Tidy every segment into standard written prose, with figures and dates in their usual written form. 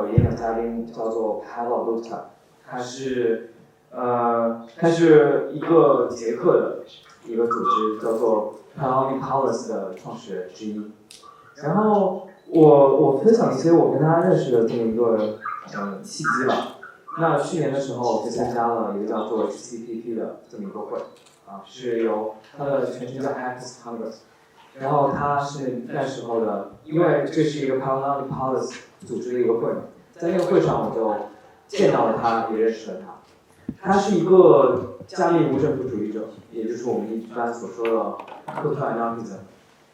演讲嘉宾叫做 Pavol Luptak， 他是一个捷克的一个组织，叫做 Pavol 的创始人之一。然后我分享一些我跟他认识的这么一个契机吧。那去年的时候就参加了一个叫做 HCPP 的这么一个会，是由它的全称叫 Hackers Congress。然后他是那时候的，因为这是一个 Pavol 组织的一个会，在那个会上我就见到了他，也认识了他。他是一个加密无政府主义者，也就是我们一般所说的 Crypto-anarchy。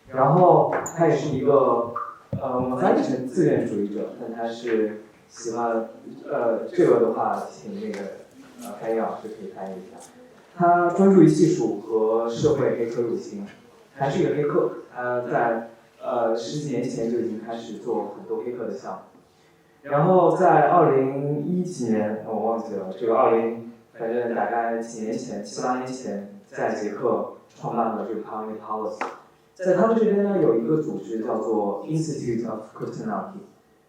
然后他也是一个我们翻译成自愿主义者，但他是喜欢这个的话，请那个翻译老师可以翻译一下。他专注于技术和社会黑客入侵，还是一个黑客。他在10几年前就已经开始做很多黑客的项目。然后在2010几年，我忘记了这个反正大概几年前，7、8年前，在捷克创办了这个 Pavol。在他们这边呢，有一个组织叫做 Institute of Crypto-anarchy，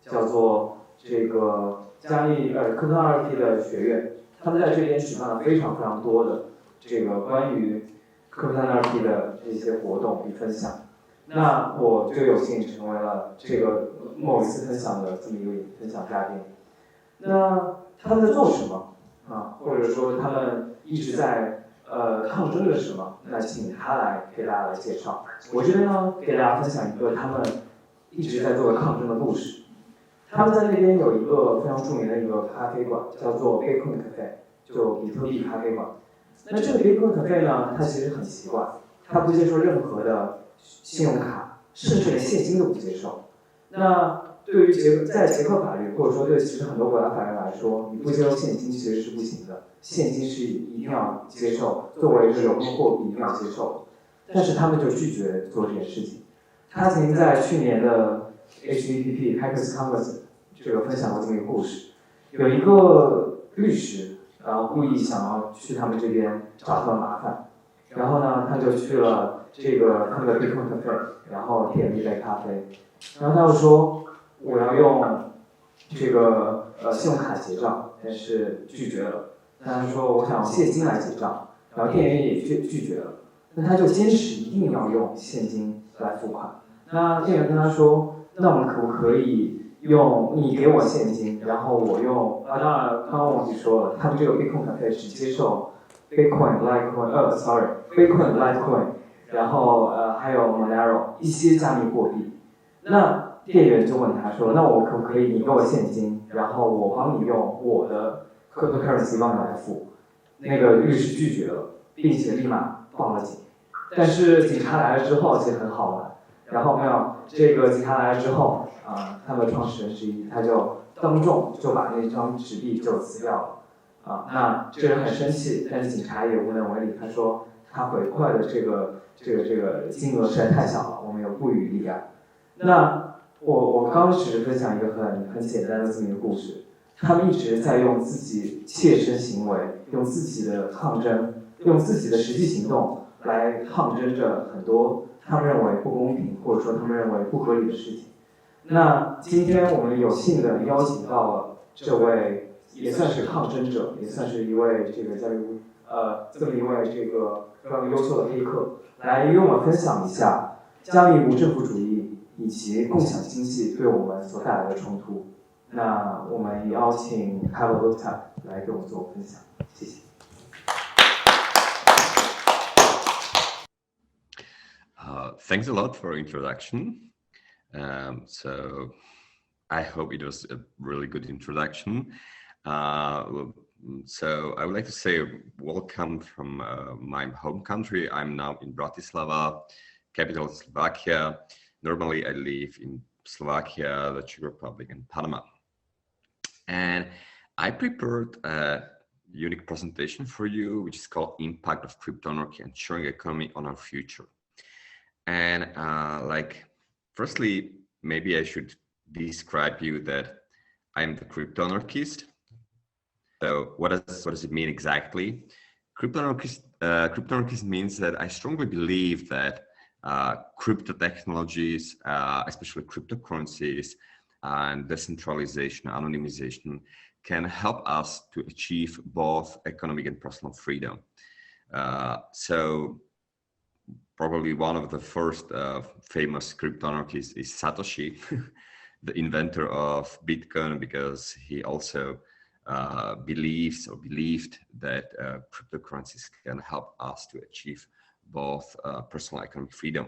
叫做这个加密Crypto-anarchy 的学院。他们在这边举办了非常非常多的这个关于 Crypto-anarchy 的这些活动与分享。那我就有幸成为了这个某一次分享的这么一位分享嘉宾。那他们在做什么或者说他们一直在抗争着什么？那请他来给大家来介绍。我这边呢，给大家分享一个他们一直在做的抗争的故事。他们在那边有一个非常著名的一个咖啡馆，叫做 Bitcoin Cafe， 就比特币咖啡馆。那这个 Bitcoin Cafe 呢，它其实很奇怪，它不接受任何的信用卡，甚至连现金都不接受。那对于在捷克法律，或者说对其实很多国家法律来说，你不接受现金其实是不行的，现金是一定要接受，作为这种货币一定要接受。但是他们就拒绝做这件事情。他曾经在去年的 HCPP Hackers Congress 这个分享过这么一个故事，有一个律师，然后故意想要去他们这边找他们麻烦，然后呢，他就去了他们的 Bitcoin Cafe， 然后点了一杯咖啡，然后他又说我要用这个信用卡结账，但是拒绝了。那他说我想用现金来结账，然后店员也拒绝了。那他就坚持一定要用现金来付款。那店员跟他说，那我们可不可以用你给我现金，然后我用当然刚刚忘记说了，他们这个 Bitcoin Cafe 只接受 Bitcoin、Litecoin，然后还有 Monero 一些加密货币。那店员就问他说，那我可不可以你给我现金，然后我帮你用我的 cryptocurrency 帮你来付？那个律师拒绝了，并且立马报了警。但是警察来了之后其实很好玩，然后这个警察来了之后他们创始人之一他就当众就把那张纸币就撕掉了那这人很生气，但是警察也无能为力。他说他回馈的这个金额实在太小了，我们也不予立案。那我刚只是分享一个很简单的这么一个故事，他们一直在用自己切身行为，用自己的抗争，用自己的实际行动来抗争着很多他们认为不公平或者说他们认为不合理的事情。那今天我们有幸的邀请到了这位也算是抗争者，也算是一位这个这么一位这个非常优秀的黑客，来与我们分享一下加密无政府主义以及共享经济对我们所带来的冲突。那我们邀请 Pavol Luptak 来给我们做分享，谢谢。Thanks a lot for introduction. So I hope it was a really good introduction. So I would like to say welcome from my home country. I'm now in Bratislava, capital of Slovakia. Normally I live in Slovakia, the Czech Republic, and Panama. And I prepared a unique presentation for you, which is called Impact of Crypto-anarchy and Sharing Economy on Our Future. And firstly, maybe I should describe you that I'm the crypto-anarchist. So what does it mean exactly? Crypto-anarchist means that I strongly believe that crypto technologies, especially cryptocurrencies, and decentralization, anonymization can help us to achieve both economic and personal freedom. So probably one of the first famous crypto-anarchists is Satoshi, the inventor of Bitcoin, because he also believed that cryptocurrencies can help us to achieve both personal and economic freedom.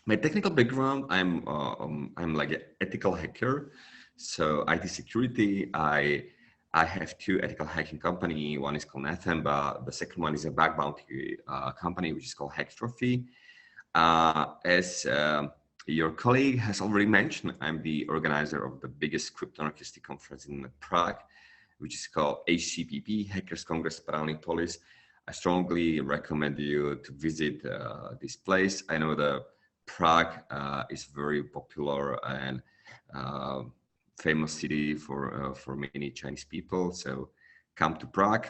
My technical background, I'm like an ethical hacker. So IT security, I have two ethical hacking company. One is called Nathemba. The second one is a bug bounty company, which is called Hacktrophy. As your colleague has already mentioned, I'm the organizer of the biggest crypto-anarchistic conference in Prague, which is called HCPP, Hackers Congress Paralimpolis. I strongly recommend you to visit this place. I know the Prague is very popular and famous city for many Chinese people, so come to Prague.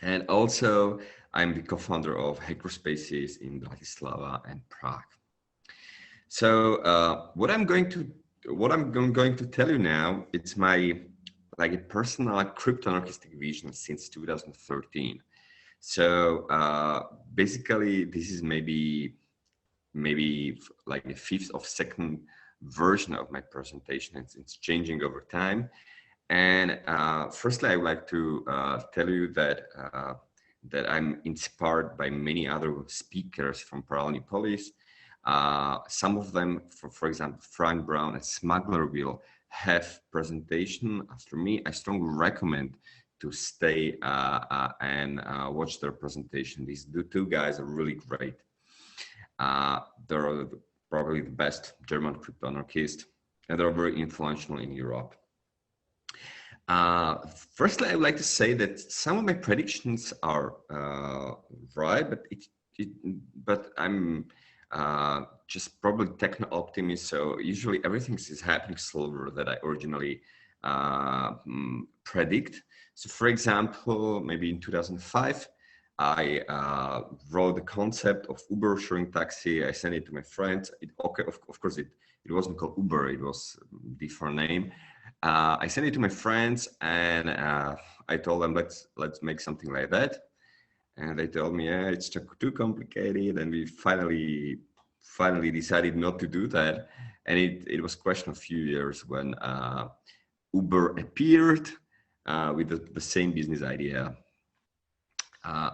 And also, I'm the co-founder of Hackerspaces in Bratislava and Prague. So what I'm going to tell you now, it's my like a personal crypto-anarchistic vision since 2013. So basically, this is maybe like a fifth of second version of my presentation. It's changing over time. And firstly, I would like to tell you that that I'm inspired by many other speakers from Paralimpolis. Some of them, for example, Frank Brown and Smuggler will have presentation after me. I strongly recommend to stay and watch their presentation. These two guys are really great. They're probably the best German crypto-anarchists, and they're very influential in Europe. Firstly, I would like to say that some of my predictions are right, but I'm just probably techno-optimist, so usually everything is happening slower than I originally predict. So for example, maybe in 2005, I wrote the concept of Uber sharing taxi. I sent it to my friends. Of course, it wasn't called Uber. It was a different name. I sent it to my friends, and I told them, let's make something like that. And they told me, yeah, it's too complicated. And we finally decided not to do that. And it was a question of a few years when Uber appeared with the same business idea.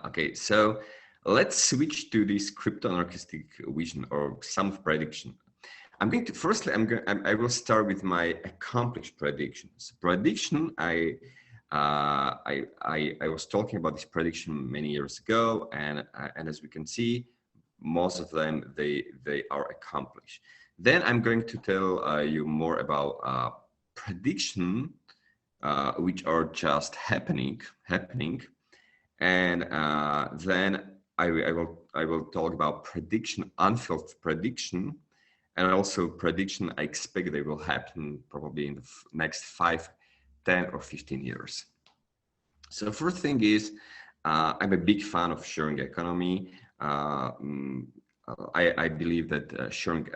Okay, so let's switch to this crypto-anarchistic vision or some prediction. I'm going to firstly, I will start with my accomplished predictions. Prediction, I was talking about this prediction many years ago, and as we can see, most of them they are accomplished. Then I'm going to tell you more about prediction, which are just happening. And then I will talk about prediction, unfulfilled prediction, and also prediction I expect they will happen probably in the next 5, 10, or 15 years. So the first thing is I'm a big fan of sharing economy. I believe that sharing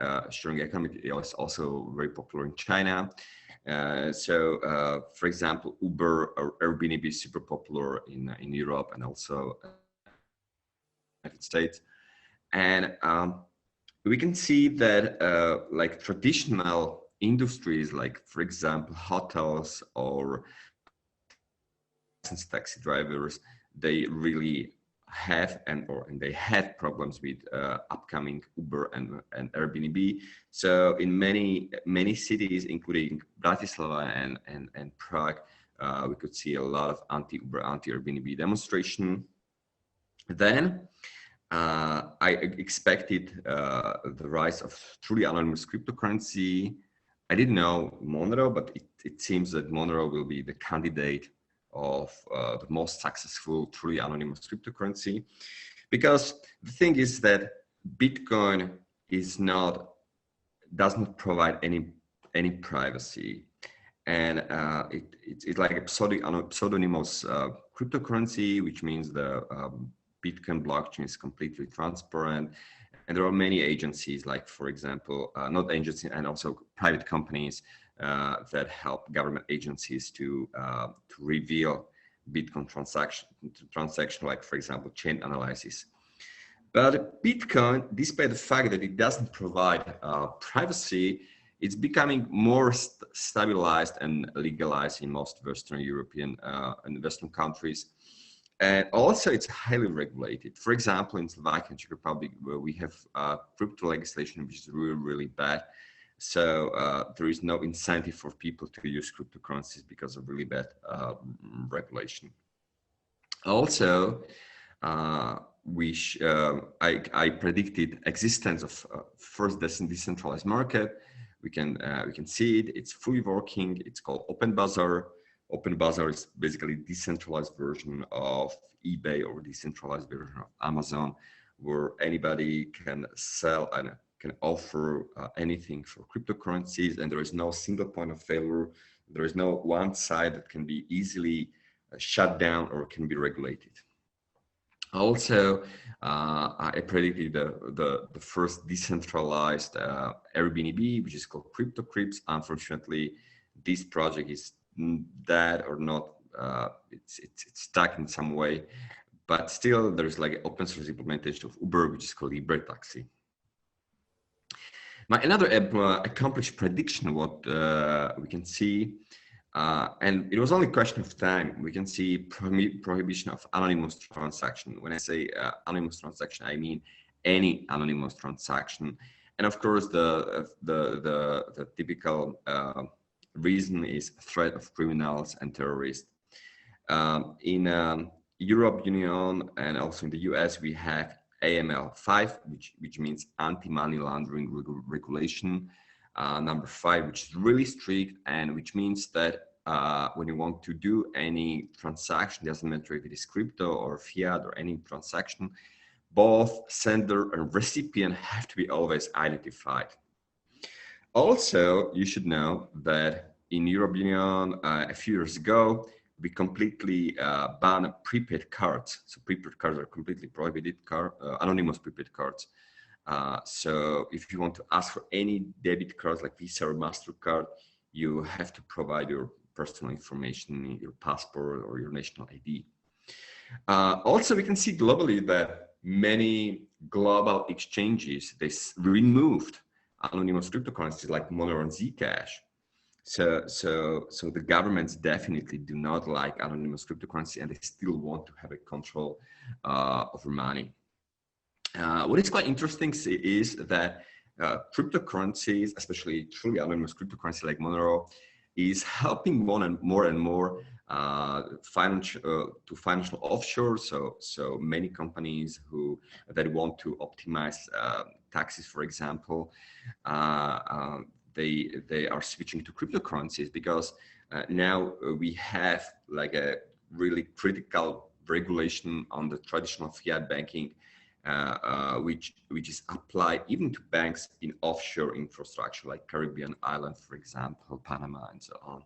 economy is also very popular in China. For example, Uber or Airbnb is super popular in Europe and also United States. And we can see that like traditional industries, like for example, hotels or taxi drivers, they really have and they had problems with upcoming Uber and Airbnb. So in many cities, including Bratislava and Prague, we could see a lot of anti-Uber, anti-Airbnb demonstration. Then I expected the rise of truly anonymous cryptocurrency. I didn't know Monero, but it seems that Monero will be the candidate of the most successful truly anonymous cryptocurrency, because the thing is that Bitcoin does not provide any privacy, and it's like a pseudonymous cryptocurrency, which means the Bitcoin blockchain is completely transparent, And there are many agencies, like, for example, not agencies, and also private companies that help government agencies to reveal Bitcoin transaction, like, for example, chain analysis. But Bitcoin, despite the fact that it doesn't provide privacy, it's becoming more stabilized and legalized in most Western European and Western countries. And also it's highly regulated. For example, in Slovakia and Czech Republic, where we have crypto legislation, which is really, really bad. So there is no incentive for people to use cryptocurrencies because of really bad regulation. Also, I predicted existence of first decentralized market. We can see it. It's fully working. It's called Open Bazaar. Open Bazaar is basically a decentralized version of eBay or decentralized version of Amazon, where anybody can sell and can offer anything for cryptocurrencies, and there is no single point of failure. There is no one side that can be easily shut down or can be regulated. Also, I predicted the first decentralized Airbnb, which is called CryptoCrypts. Unfortunately, this project is dead or not. It's stuck in some way, but still there's like an open source implementation of Uber, which is called Uber Taxi. Now, another accomplished prediction, what we can see, and it was only a question of time, we can see prohibition of anonymous transaction. When I say anonymous transaction, I mean any anonymous transaction. And of course, the typical reason is threat of criminals and terrorists. In Europe Union and also in the US, we have AML5, which means anti-money laundering regulation. Number 5, which is really strict, and which means that when you want to do any transaction, doesn't matter if it is crypto or fiat or any transaction, both sender and recipient have to be always identified. Also, you should know that in Europe Union a few years ago, we completely banned prepaid cards. So prepaid cards are completely prohibited, anonymous prepaid cards. So if you want to ask for any debit cards like Visa or MasterCard, you have to provide your personal information, your passport or your national ID. Also, we can see globally that many global exchanges, they removed anonymous cryptocurrencies like Monero and Zcash. So the governments definitely do not like anonymous cryptocurrency, and they still want to have a control over money. What is quite interesting is that cryptocurrencies, especially truly anonymous cryptocurrency like Monero, is helping more and more financial offshore. So many companies that want to optimize taxes, for example, they are switching to cryptocurrencies because now we have like a really critical regulation on the traditional fiat banking, which is applied even to banks in offshore infrastructure like Caribbean islands, for example, Panama, and so on.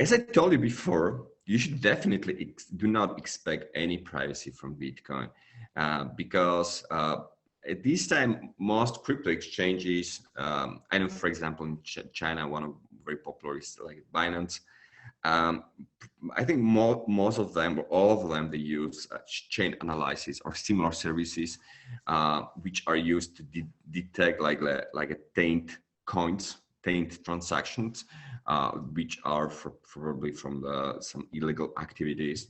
As I told you before, you should definitely do not expect any privacy from Bitcoin because at this time, most crypto exchanges, I know, for example, in China, one of very popular is like Binance. I think most of them, or all of them, they use chain analysis or similar services, which are used to detect like a taint coins, taint transactions, which are probably from some illegal activities.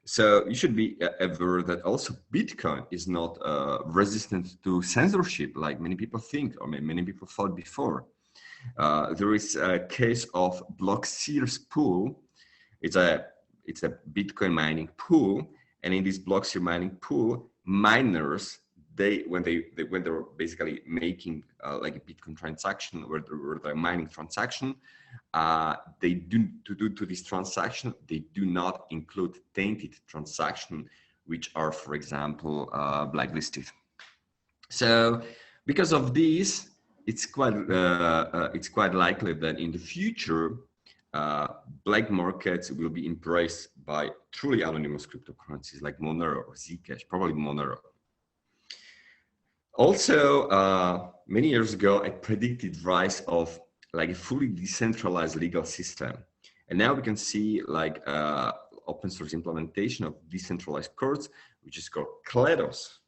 So you should be aware that also Bitcoin is not resistant to censorship, like many people think, or many people thought before. There is a case of Blockseer's pool. It's a Bitcoin mining pool, and in this Blockseer mining pool, miners when they're basically making like a Bitcoin transaction where they're mining transaction, they do to this transaction, they do not include tainted transaction, which are, for example, blacklisted. So because of this, it's quite likely that in the future, black markets will be embraced by truly anonymous cryptocurrencies like Monero or Zcash, probably Monero. Also, many years ago, I predicted rise of like a fully decentralized legal system. And now we can see like open source implementation of decentralized courts, which is called Kledos.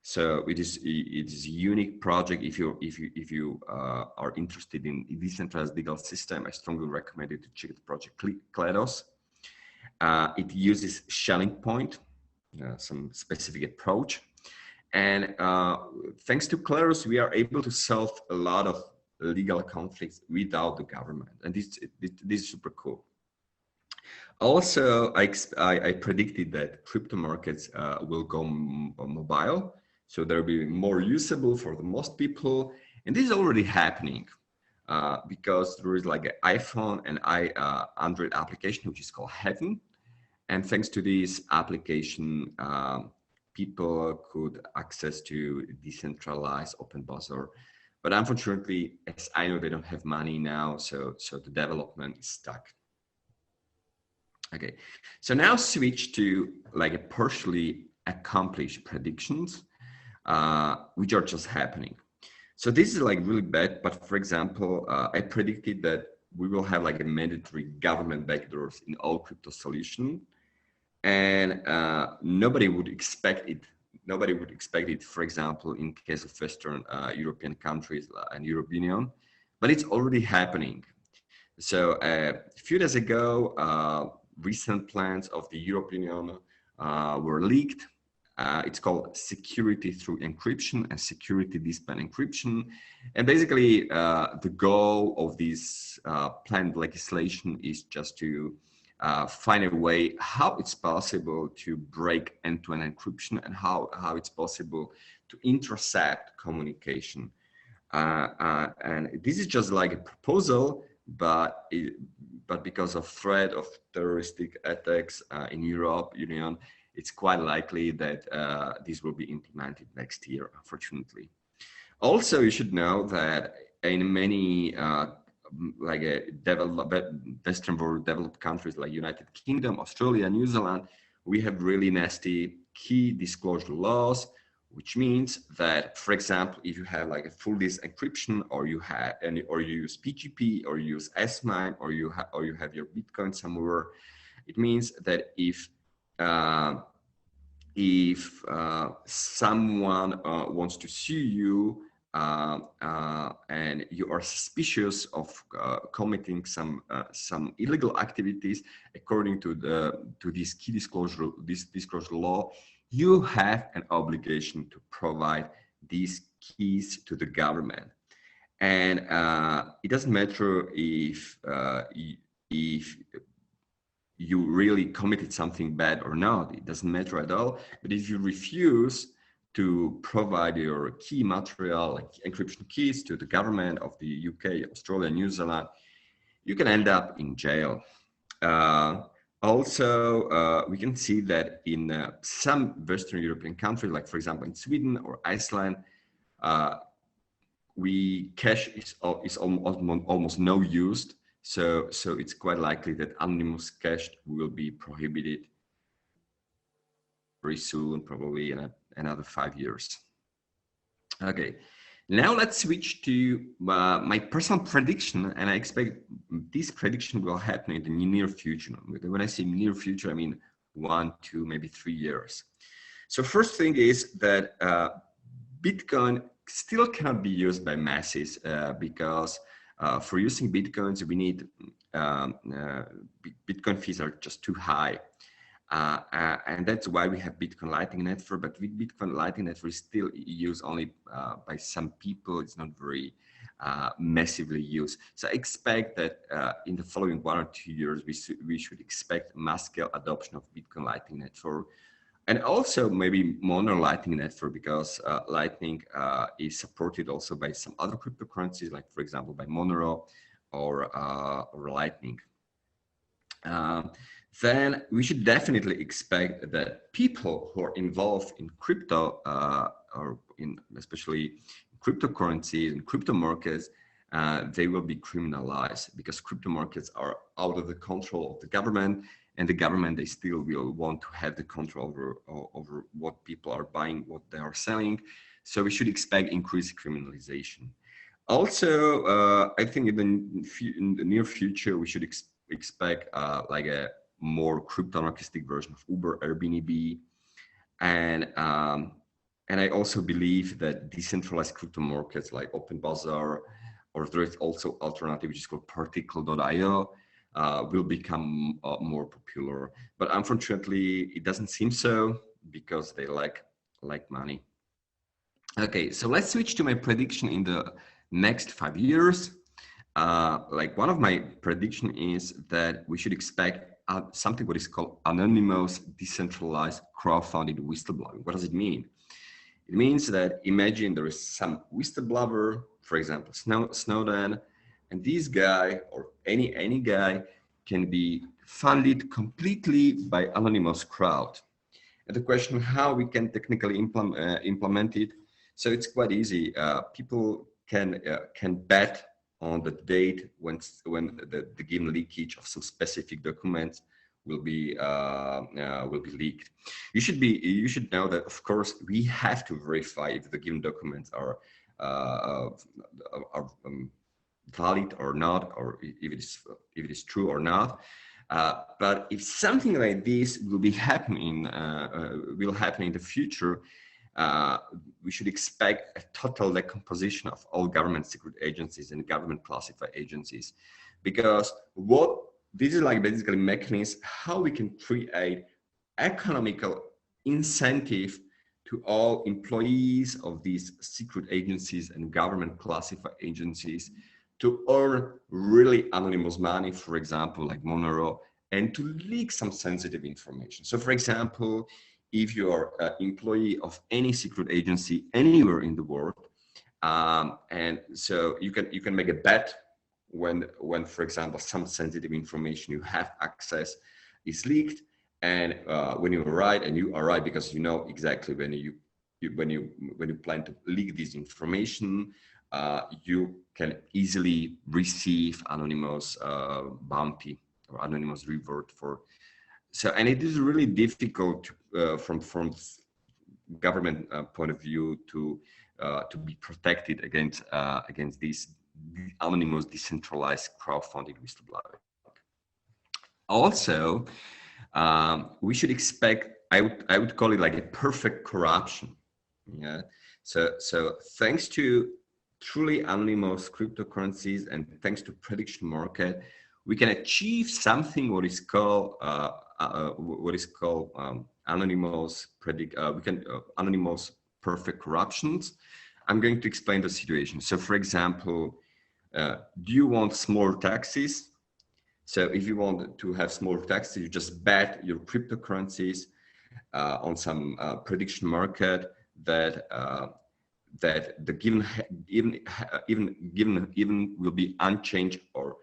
So it is a unique project. If you are interested in decentralized legal system, I strongly recommend you to check the project Kledos. It uses shelling point, some specific approach. And thanks to Kledos, we are able to solve a lot of legal conflicts without the government. And this is super cool. Also, I predicted that crypto markets will go mobile. So they'll be more usable for the most people. And this is already happening because there is like an iPhone and Android application, which is called Heaven. And thanks to this application, people could access to decentralized open browser. But unfortunately, as I know, they don't have money now, so the development is stuck. Okay, so now switch to like a partially accomplished predictions, which are just happening. So this is like really bad, but for example, I predicted that we will have like a mandatory government backdoors in all crypto solutions. And nobody would expect it. Nobody would expect it, for example, in case of Western European countries and European Union, but it's already happening. So a few days ago, recent plans of the European Union were leaked. It's called security through encryption and security dispatch encryption. And basically, the goal of this planned legislation is just to find a way how it's possible to break end-to-end encryption and how it's possible to intercept communication. And this is just like a proposal, but because of threat of terroristic attacks in Europe Union, it's quite likely that this will be implemented next year, unfortunately. Also, you should know that in many like Western world developed countries like United Kingdom, Australia, New Zealand, we have really nasty key disclosure laws, which means that, for example, if you have like a full disk encryption, or you use PGP, or you use S-MIME, or you have your Bitcoin somewhere, it means that if someone wants to sue you, and you are suspicious of committing some illegal activities according to this key disclosure law, you have an obligation to provide these keys to the government. And it doesn't matter if you really committed something bad or not. It doesn't matter at all. But if you refuse to provide your key material, like encryption keys, to the government of the UK, Australia, New Zealand, you can end up in jail. Also, we can see that in some Western European countries, like for example in Sweden or Iceland, cash is almost no used. So it's quite likely that anonymous cash will be prohibited very soon, probably in another 5 years. Okay, now let's switch to my personal prediction, and I expect this prediction will happen in the near future. When I say near future, I mean 1, 2, maybe 3 years. So first thing is that Bitcoin still cannot be used by masses because for using Bitcoins, we need Bitcoin fees are just too high. And that's why we have Bitcoin Lightning Network, but with Bitcoin Lightning Network is still used only by some people. It's not very massively used. So I expect that in the following 1 or 2 years, we should expect mass scale adoption of Bitcoin Lightning Network. And also maybe Monero Lightning Network, because Lightning is supported also by some other cryptocurrencies, like for example, by Monero or Lightning. Then we should definitely expect that people who are involved in crypto or especially cryptocurrencies and crypto markets, they will be criminalized because crypto markets are out of the control of the government, and the government, they still will want to have the control over what people are buying, what they are selling. So we should expect increased criminalization. Also, I think in the near future, we should expect like a more crypto-anarchistic version of Uber, Airbnb, and I also believe that decentralized crypto markets like Open Bazaar, or there is also alternative which is called Particle.io, will become more popular. But unfortunately, it doesn't seem so because they lack money. Okay, so let's switch to my prediction in the next 5 years. Like one of my prediction is that we should expect something what is called anonymous, decentralized, crowdfunded whistleblowing. What does it mean? It means that imagine there is some whistleblower, for example, Snowden, and this guy or any guy can be funded completely by anonymous crowd. And the question how we can technically implement it. So it's quite easy. People can bet on the date when the given leakage of some specific documents will be leaked. You should know that, of course, we have to verify if the given documents are valid or not, or if it is true or not. But if something like this will happen in the future, we should expect a total decomposition of all government secret agencies and government classified agencies, because this is like basically mechanism how we can create economical incentive to all employees of these secret agencies and government classified agencies to earn really anonymous money, for example, like Monero, and to leak some sensitive information. So for example, if you are an employee of any secret agency anywhere in the world, and so you can make a bet when for example some sensitive information you have access is leaked, and when you arrive because you know exactly when you plan to leak this information, you can easily receive anonymous bounty or anonymous reward for. So, and it is really difficult from government point of view to be protected against these anonymous, decentralized, crowdfunded whistleblowing. Also, we should expect, I would call it like a perfect corruption. Yeah. So thanks to truly anonymous cryptocurrencies and thanks to prediction market, we can achieve something what is called anonymous anonymous perfect corruptions. I'm going to explain the situation. So for example, do you want small taxes? So if you want to have small taxes, you just bet your cryptocurrencies on some prediction market that the given will be unchanged, or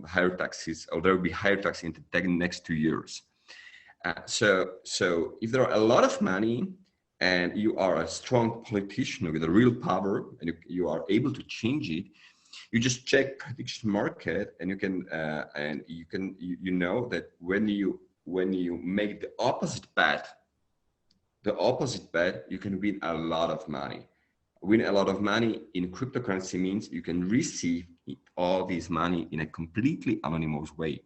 higher taxes, or there will be higher taxes in the next 2 years. So if there are a lot of money and you are a strong politician with a real power and you are able to change it, you just check prediction market and you know that when you make the opposite bet, you can win a lot of money. Win a lot of money in cryptocurrency means you can receive all this money in a completely anonymous way.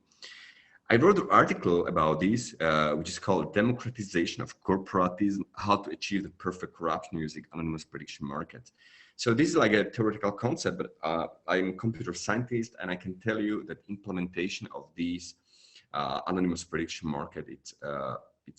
I wrote an article about this, which is called Democratization of Corporatism, How to Achieve the Perfect Corruption Using Anonymous Prediction Markets. So this is like a theoretical concept, but I'm a computer scientist, and I can tell you that implementation of these anonymous prediction market, it's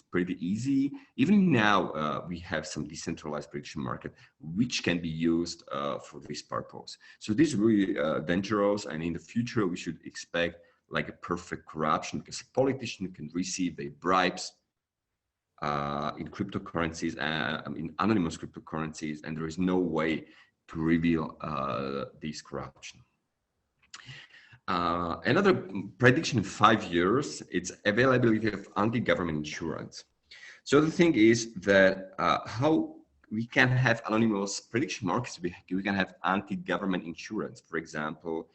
pretty easy. Even now, we have some decentralized prediction market, which can be used for this purpose. So this is really dangerous, and in the future, we should expect like a perfect corruption, because a politician can receive their bribes in cryptocurrencies, in anonymous cryptocurrencies, and there is no way to reveal this corruption. Another prediction in 5 years, it's availability of anti-government insurance. So the thing is that how we can have anonymous prediction markets, we can have anti-government insurance. For example,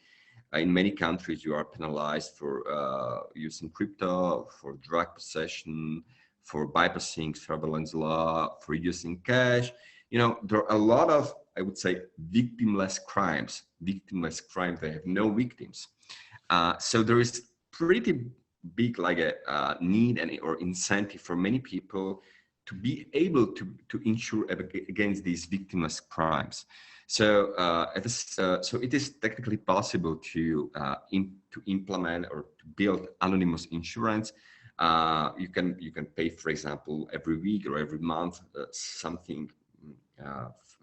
in many countries, you are penalized for using crypto, for drug possession, for bypassing surveillance law, for using cash. You know, there are a lot of, I would say, victimless crimes. Victimless crimes, they have no victims. So there is pretty big like a need and or incentive for many people to be able to insure against these victimless crimes. So so it is technically possible to implement or to build anonymous insurance. You can pay, for example, every week or every month something,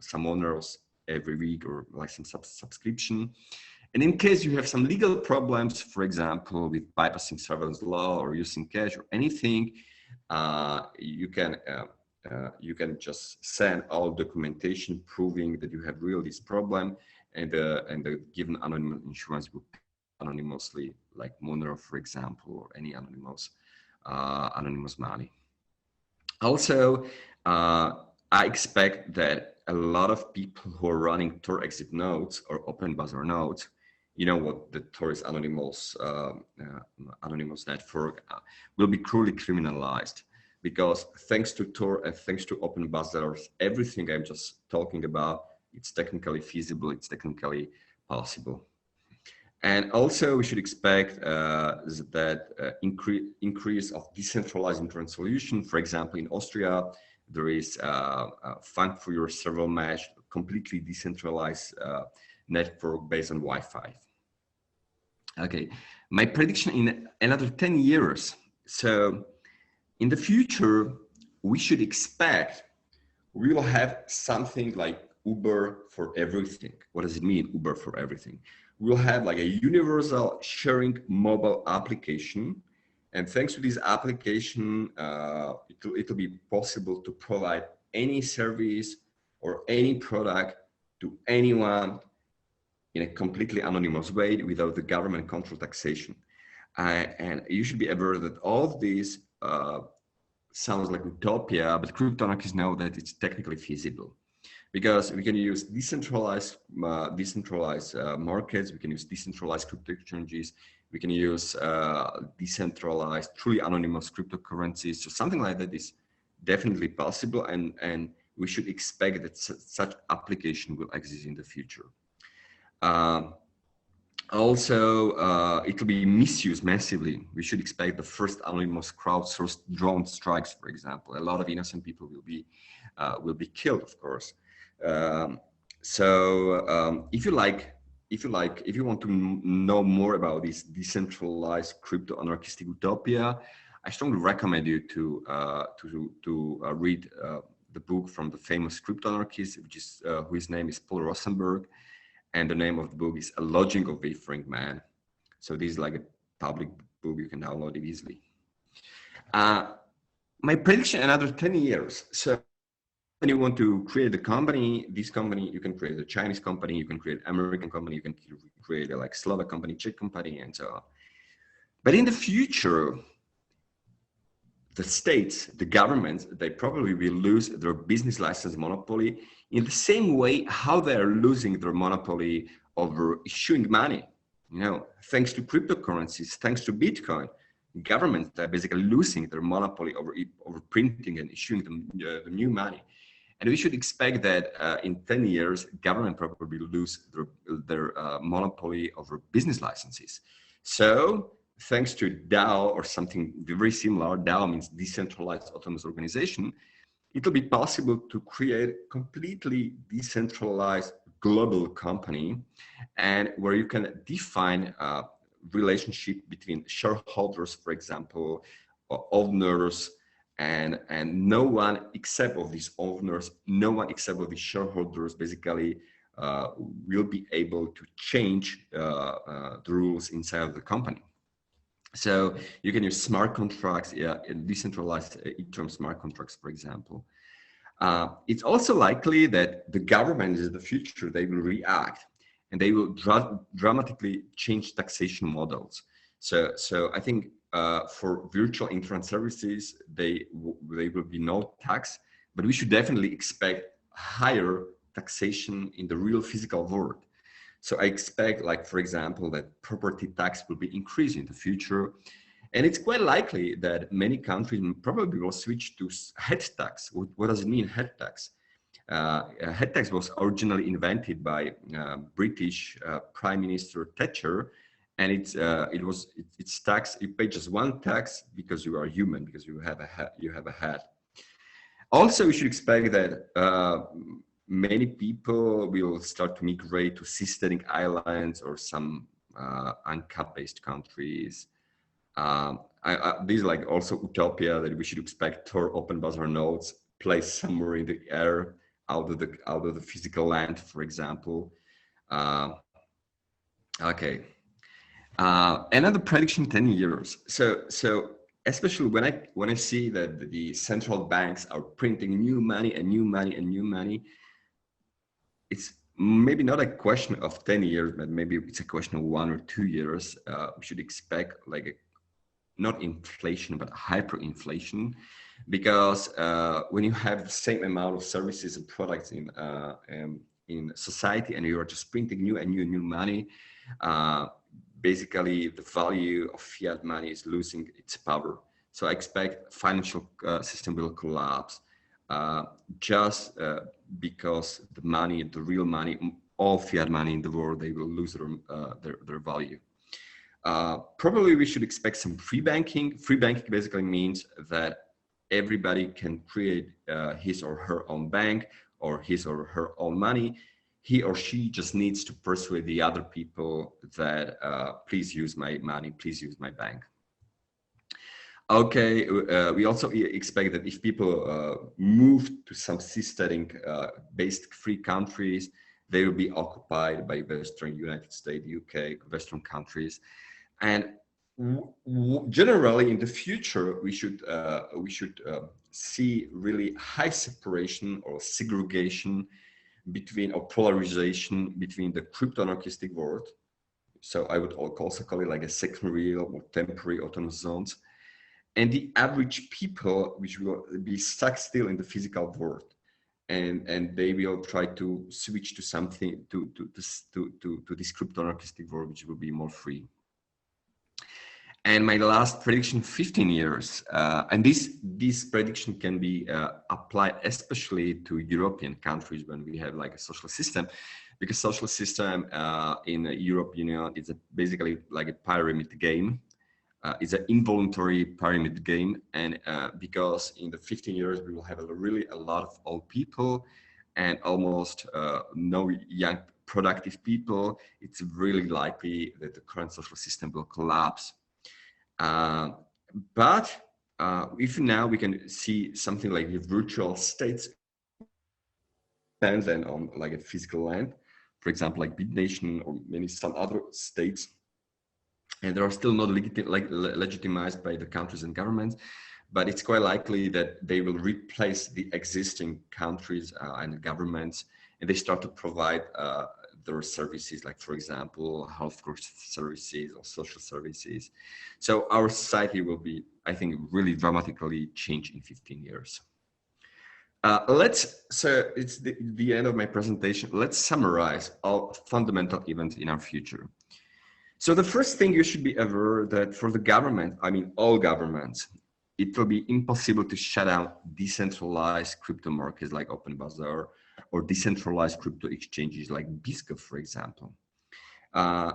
some owners every week, or like some subscription. And in case you have some legal problems, for example, with bypassing surveillance law or using cash or anything, you can just send all documentation proving that you have really this problem, and the given anonymous insurance will pay anonymously, like Monero, for example, or any anonymous money. Also, I expect that a lot of people who are running Tor exit nodes or open buzzer nodes, you know what the Tor is anonymous network, will be cruelly criminalized, because thanks to Tor and thanks to open buzzers, everything I'm just talking about, it's technically feasible, it's technically possible. And also we should expect that increase of decentralized internet solution. For example, in Austria, there is a fund for your server mesh, completely decentralized network based on Wi-Fi. Okay, my prediction in another 10 years. So in the future, we should expect we will have something like Uber for everything. What does it mean, Uber for everything? We'll have like a universal sharing mobile application. And thanks to this application, it'll be possible to provide any service or any product to anyone in a completely anonymous way without the government control taxation. And you should be aware that all of these sounds like utopia, but crypto-anarchists know that it's technically feasible, because we can use decentralized markets, we can use decentralized crypto exchanges, we can use decentralized, truly anonymous cryptocurrencies. So something like that is definitely possible, and we should expect that such application will exist in the future. Also, it will be misused massively. We should expect the first anonymous crowdsourced drone strikes, for example. A lot of innocent people will be killed, of course. If you want to know more about this decentralized crypto anarchistic utopia, I strongly recommend you to read the book from the famous crypto anarchist, whose name is Paul Rosenberg, and the name of the book is A Lodging of Wayfaring Man. So this is like a public book, you can download it easily. My prediction, another 10 years. So when you want to create a company, this company, you can create a Chinese company, you can create an American company, you can create a like Slovak company, Czech company, and so on. But in the future, the states, the governments, they probably will lose their business license monopoly in the same way how they are losing their monopoly over issuing money. You know, thanks to cryptocurrencies, thanks to Bitcoin, governments are basically losing their monopoly over printing and issuing the new money. And we should expect that in 10 years, government probably lose their monopoly over business licenses. So thanks to DAO or something very similar, DAO means decentralized autonomous organization, it will be possible to create completely decentralized global company, and where you can define a relationship between shareholders, for example, or owners, and no one except of these owners, no one except of the shareholders basically will be able to change the rules inside of the company. So you can use smart contracts, decentralized Ethereum smart contracts, for example. It's also likely that the government in the future, they will react and they will dramatically change taxation models. So I think for virtual internet services, they will be no tax, but we should definitely expect higher taxation in the real physical world. So I expect, like, for example, that property tax will be increased in the future. And it's quite likely that many countries probably will switch to head tax. What does it mean, head tax? Head tax was originally invented by British Prime Minister Thatcher, and it's tax. You pay just one tax because you are human, because you have a head. Also, we should expect that many people will start to migrate to seasteading islands or some UNCAP-based countries. These are like also utopia that we should expect Tor open bazaar nodes placed somewhere in the air out of the physical land, for example. Okay. Another prediction: 10 years. So especially when I see that the central banks are printing new money and new money and new money, it's maybe not a question of 10 years, but maybe it's a question of 1 or 2 years. We should expect like not inflation, but hyperinflation, because when you have the same amount of services and products in society, and you are just printing new and new money, basically the value of fiat money is losing its power. So I expect financial system will collapse just because the real money, all fiat money in the world, they will lose their value. Probably we should expect some free banking. Free banking basically means that everybody can create his or her own bank or his or her own money. He or she just needs to persuade the other people that please use my money, please use my bank. Okay, we also expect that if people move to some seasteading based free countries, they will be occupied by Western United States, UK, Western countries. And generally in the future, we should see really high separation or segregation between, or polarization between the crypto-anarchistic world. So I would also call it like a secondary or temporary autonomous zones, and the average people, which will be stuck still in the physical world, and they will try to switch to something to this crypto-anarchistic world, which will be more free. And my last prediction: 15 years, and this prediction can be applied especially to European countries when we have like a social system, because social system in Europe Union is basically like a pyramid game. It's an involuntary pyramid game, and because in the 15 years we will have a lot of old people and almost no young productive people, it's really likely that the current social system will collapse. But if now we can see something like the virtual states then on like a physical land, for example, like BitNation or some other states, and they are still not legitimized by the countries and governments, but it's quite likely that they will replace the existing countries and governments, and they start to provide their services, like, for example, healthcare services or social services. So our society will be, I think, really dramatically changed in 15 years. So it's the end of my presentation. Let's summarize all fundamental events in our future. So the first thing you should be aware that for the government, I mean all governments, it will be impossible to shut down decentralized crypto markets like Open Bazaar or decentralized crypto exchanges like Biscoff, for example.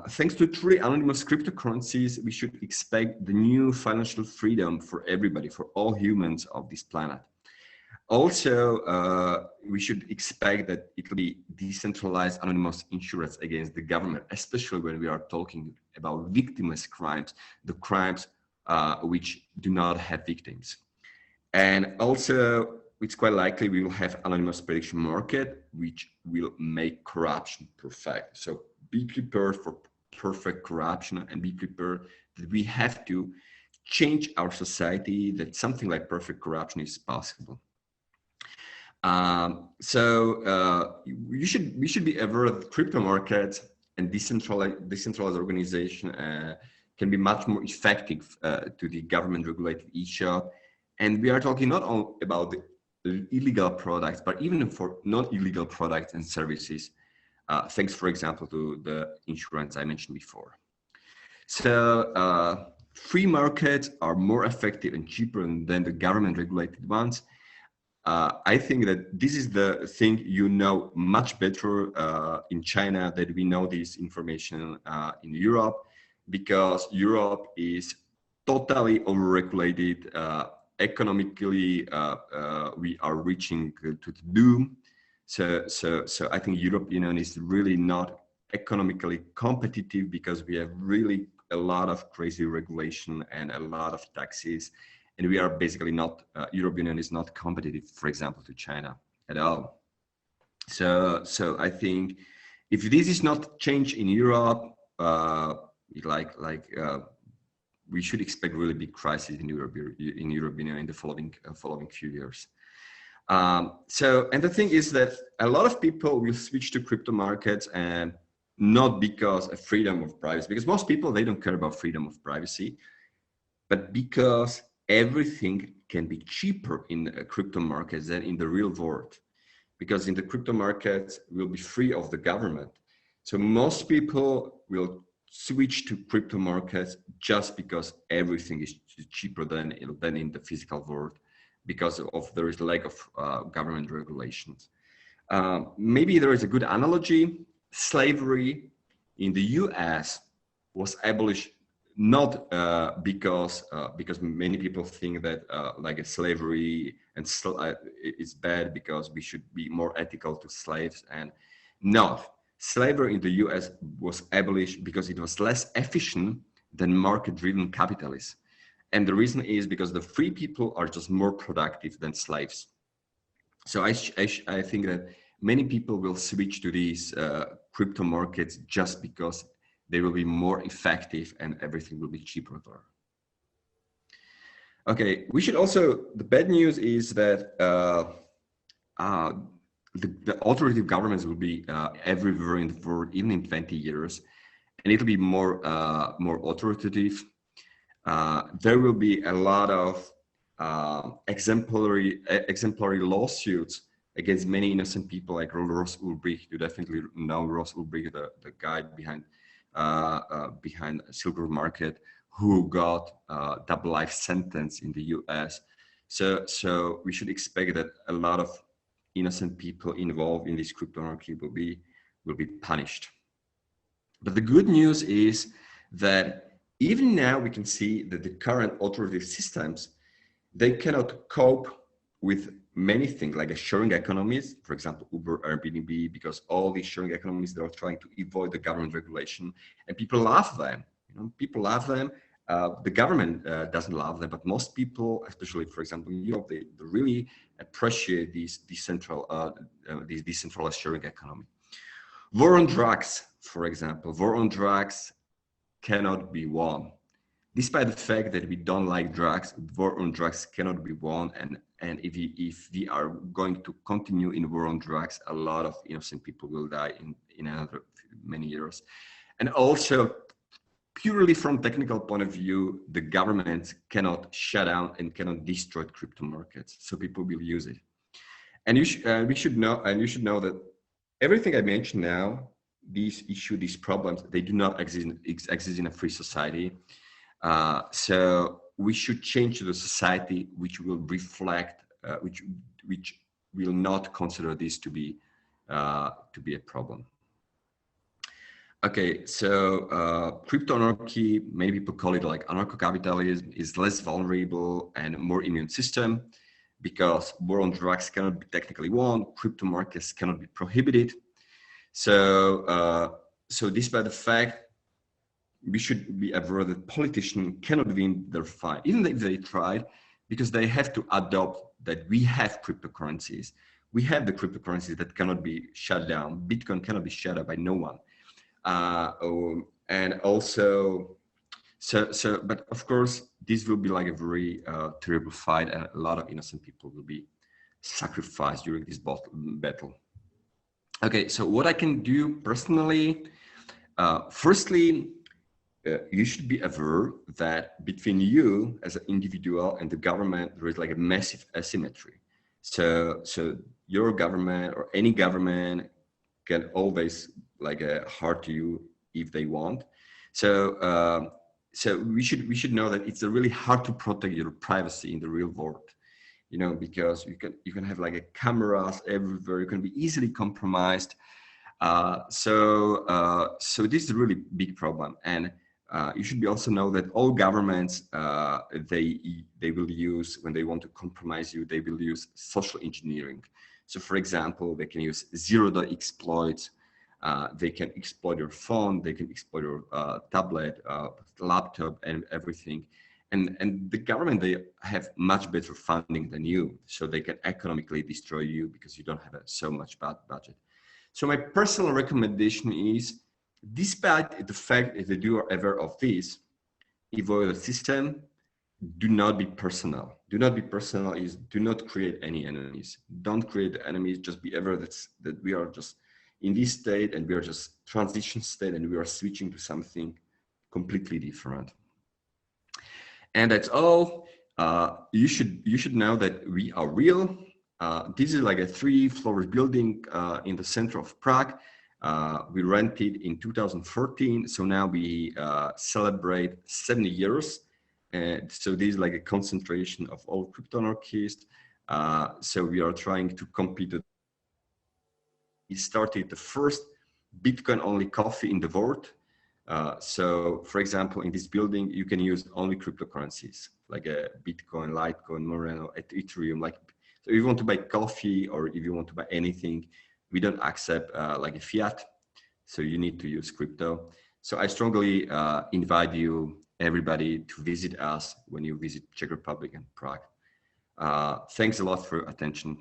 Thanks to truly anonymous cryptocurrencies, we should expect the new financial freedom for everybody, for all humans of this planet. Also, we should expect that it will be decentralized anonymous insurance against the government, especially when we are talking about victimless crimes, the crimes which do not have victims. And also, it's quite likely we will have anonymous prediction market, which will make corruption perfect. So be prepared for perfect corruption, and be prepared that we have to change our society, that something like perfect corruption is possible. We should be aware that crypto markets and decentralized organization can be much more effective to the government regulated e-shop. And we are talking not only about the illegal products, but even for non-illegal products and services, thanks, for example, to the insurance I mentioned before. So free markets are more effective and cheaper than the government regulated ones. I think that this is the thing you know much better in China than we know this information in Europe, because Europe is totally overregulated. Economically, we are reaching to the doom. So I think European Union is really not economically competitive because we have really a lot of crazy regulation and a lot of taxes. And we are basically not, European Union is not competitive, for example, to China at all. So I think if this is not changed in Europe, we should expect really big crisis in European Union in the following few years. And the thing is that a lot of people will switch to crypto markets, and not because of freedom of privacy, because most people, they don't care about freedom of privacy, but because everything can be cheaper in crypto markets than in the real world. Because in the crypto markets will be free of the government. So most people will switch to crypto markets just because everything is cheaper than in the physical world, because of there is lack of government regulations. Maybe there is a good analogy. Slavery in the US was abolished not because many people think that like a slavery and is bad because we should be more ethical to slaves, and no, slavery in the US was abolished because it was less efficient than market-driven capitalism. And the reason is because the free people are just more productive than slaves. So I think that many people will switch to these crypto markets just because they will be more effective and everything will be cheaper there. Okay, we should also, the bad news is that the authoritative governments will be everywhere in the world, even in 20 years, and it'll be more authoritative. There will be a lot of exemplary lawsuits against many innocent people, like Ross Ulbricht. You definitely know Ross Ulbricht, the guy behind Silver Market, who got double life sentence in the US. So we should expect that a lot of innocent people involved in this crypto-anarchy will be punished. But the good news is that even now we can see that the current authoritative systems, they cannot cope with many things like sharing economies, for example, Uber, Airbnb, because all these sharing economies, they are trying to avoid the government regulation, and people love them. People love them. The government doesn't love them, but most people, especially, for example, in Europe, they really appreciate these decentralized sharing economy. War on drugs, for example, war on drugs cannot be won. Despite the fact that we don't like drugs, war on drugs cannot be won. And if we are going to continue in war on drugs, a lot of innocent people will die in another many years. And also, purely from technical point of view, the government cannot shut down and cannot destroy crypto markets, so people will use it. And you should know that everything I mentioned now, these issues, these problems, they do not exist in a free society. So we should change the society which will reflect, which will not consider this to be a problem. Okay, so crypto-anarchy, many people call it like anarcho-capitalism, is less vulnerable and more immune system, because war on drugs cannot be technically won, crypto markets cannot be prohibited. So despite the fact, we should be aware that politicians cannot win their fight, even if they tried, because they have to adopt that we have cryptocurrencies. We have the cryptocurrencies that cannot be shut down. Bitcoin cannot be shut down by no one. And also, but of course, this will be like a very terrible fight, and a lot of innocent people will be sacrificed during this battle. Okay, so what I can do personally, firstly, you should be aware that between you as an individual and the government, there is like a massive asymmetry. So your government or any government can always like hurt you if they want. So so we should know that it's really hard to protect your privacy in the real world, because you can have like cameras everywhere. You can be easily compromised. So this is a really big problem, and you should also know that all governments they will use, when they want to compromise you, they will use social engineering. So for example, they can use zero-day exploits. They can exploit your phone, they can exploit your tablet, laptop, and everything. And the government, they have much better funding than you, so they can economically destroy you because you don't have so much budget. So my personal recommendation is, despite the fact that you are aware of this, avoid the system. Do not be personal. Do not be personal is do not create any enemies. Don't create enemies. Just be aware that we are just in this state, and we are just transition state, and we are switching to something completely different. And that's all. You should know that we are real. This is like a 3-floor building in the center of Prague. We rented in 2014, so now we celebrate 70 years. And so this is like a concentration of all crypto-anarchists. So we are trying to compete. We started the first Bitcoin-only coffee in the world. So, for example, in this building, you can use only cryptocurrencies like a Bitcoin, Litecoin, Monero, Ethereum. So if you want to buy coffee or if you want to buy anything, we don't accept like a fiat. So you need to use crypto. So I strongly invite everybody to visit us when you visit Czech Republic and Prague. Thanks a lot for your attention.